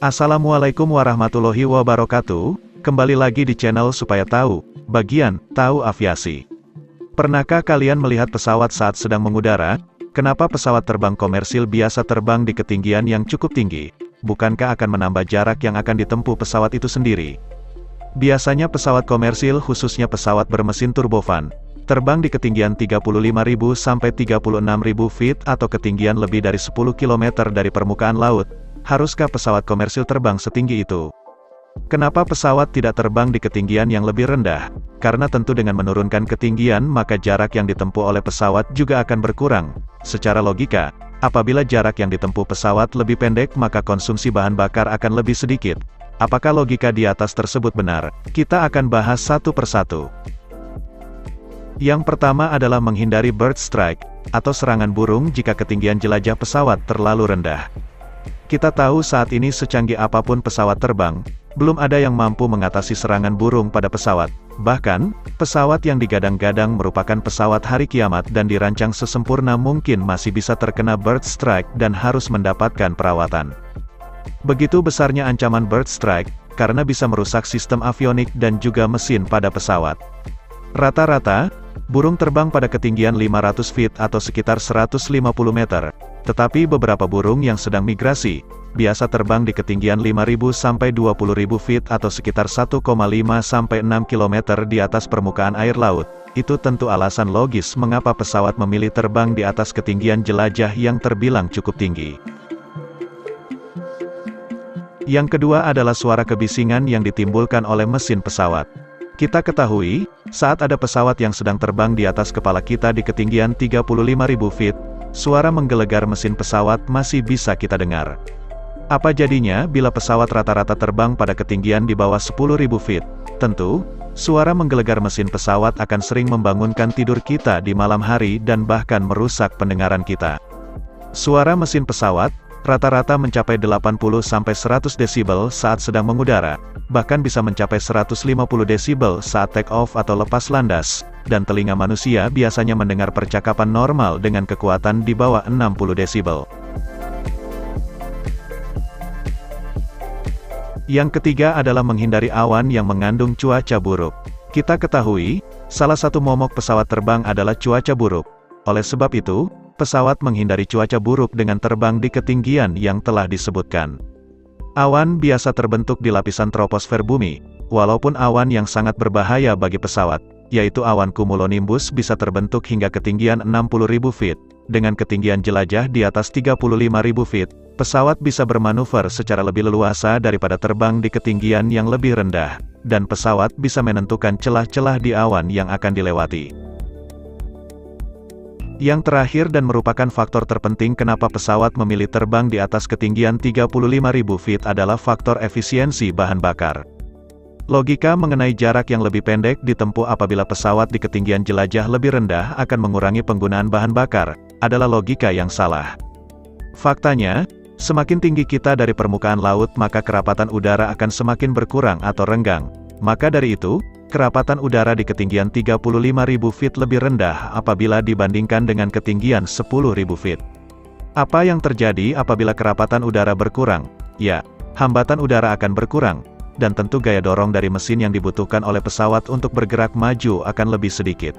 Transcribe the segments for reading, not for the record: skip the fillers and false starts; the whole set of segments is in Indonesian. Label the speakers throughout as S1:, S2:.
S1: Assalamualaikum warahmatullahi wabarakatuh, kembali lagi di channel Supaya Tahu, bagian Tahu Aviasi. Pernahkah kalian melihat pesawat saat sedang mengudara? Kenapa pesawat terbang komersil biasa terbang di ketinggian yang cukup tinggi? Bukankah akan menambah jarak yang akan ditempuh pesawat itu sendiri? Biasanya pesawat komersil, khususnya pesawat bermesin turbofan, terbang di ketinggian 35.000 sampai 36.000 feet atau ketinggian lebih dari 10 km dari permukaan laut. Haruskah pesawat komersil terbang setinggi itu? Kenapa pesawat tidak terbang di ketinggian yang lebih rendah? Karena tentu dengan menurunkan ketinggian maka jarak yang ditempuh oleh pesawat juga akan berkurang. Secara logika, apabila jarak yang ditempuh pesawat lebih pendek maka konsumsi bahan bakar akan lebih sedikit. Apakah logika di atas tersebut benar? Kita akan bahas satu persatu. Yang pertama adalah menghindari bird strike, atau serangan burung jika ketinggian jelajah pesawat terlalu rendah. Kita tahu saat ini secanggih apapun pesawat terbang, belum ada yang mampu mengatasi serangan burung pada pesawat. Bahkan, pesawat yang digadang-gadang merupakan pesawat hari kiamat dan dirancang sesempurna mungkin masih bisa terkena bird strike dan harus mendapatkan perawatan. Begitu besarnya ancaman bird strike, karena bisa merusak sistem avionik dan juga mesin pada pesawat. Rata-rata, burung terbang pada ketinggian 500 feet atau sekitar 150 meter. Tetapi beberapa burung yang sedang migrasi, biasa terbang di ketinggian 5.000 sampai 20.000 feet atau sekitar 1,5 sampai 6 km di atas permukaan air laut. Itu tentu alasan logis mengapa pesawat memilih terbang di atas ketinggian jelajah yang terbilang cukup tinggi. Yang kedua adalah suara kebisingan yang ditimbulkan oleh mesin pesawat. Kita ketahui, saat ada pesawat yang sedang terbang di atas kepala kita di ketinggian 35.000 feet, suara menggelegar mesin pesawat masih bisa kita dengar. Apa jadinya bila pesawat rata-rata terbang pada ketinggian di bawah 10.000 feet? Tentu, suara menggelegar mesin pesawat akan sering membangunkan tidur kita di malam hari dan bahkan merusak pendengaran kita. Suara mesin pesawat rata-rata mencapai 80-100 desibel saat sedang mengudara, bahkan bisa mencapai 150 desibel saat take off atau lepas landas, dan telinga manusia biasanya mendengar percakapan normal dengan kekuatan di bawah 60 desibel. Yang ketiga adalah menghindari awan yang mengandung cuaca buruk. Kita ketahui, salah satu momok pesawat terbang adalah cuaca buruk. Oleh sebab itu, pesawat menghindari cuaca buruk dengan terbang di ketinggian yang telah disebutkan. Awan biasa terbentuk di lapisan troposfer bumi, walaupun awan yang sangat berbahaya bagi pesawat, yaitu awan cumulonimbus bisa terbentuk hingga ketinggian 60.000 feet. Dengan ketinggian jelajah di atas 35.000 feet, pesawat bisa bermanuver secara lebih leluasa daripada terbang di ketinggian yang lebih rendah, dan pesawat bisa menentukan celah-celah di awan yang akan dilewati. Yang terakhir dan merupakan faktor terpenting kenapa pesawat memilih terbang di atas ketinggian 35.000 feet adalah faktor efisiensi bahan bakar. Logika mengenai jarak yang lebih pendek ditempuh apabila pesawat di ketinggian jelajah lebih rendah akan mengurangi penggunaan bahan bakar, adalah logika yang salah. Faktanya, semakin tinggi kita dari permukaan laut maka kerapatan udara akan semakin berkurang atau renggang. Maka dari itu, kerapatan udara di ketinggian 35.000 feet lebih rendah apabila dibandingkan dengan ketinggian 10.000 feet. Apa yang terjadi apabila kerapatan udara berkurang? Ya, hambatan udara akan berkurang, dan tentu gaya dorong dari mesin yang dibutuhkan oleh pesawat untuk bergerak maju akan lebih sedikit.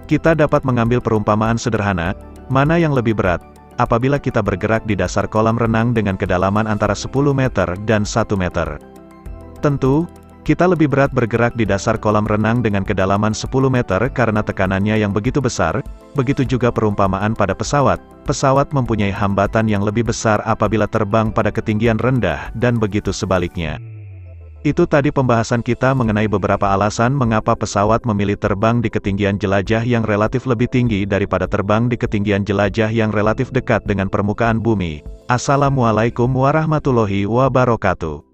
S1: Kita dapat mengambil perumpamaan sederhana, mana yang lebih berat, apabila kita bergerak di dasar kolam renang dengan kedalaman antara 10 meter dan 1 meter. Tentu, kita lebih berat bergerak di dasar kolam renang dengan kedalaman 10 meter karena tekanannya yang begitu besar. Begitu juga perumpamaan pada pesawat. Pesawat mempunyai hambatan yang lebih besar apabila terbang pada ketinggian rendah dan begitu sebaliknya. Itu tadi pembahasan kita mengenai beberapa alasan mengapa pesawat memilih terbang di ketinggian jelajah yang relatif lebih tinggi daripada terbang di ketinggian jelajah yang relatif dekat dengan permukaan bumi. Assalamualaikum warahmatullahi wabarakatuh.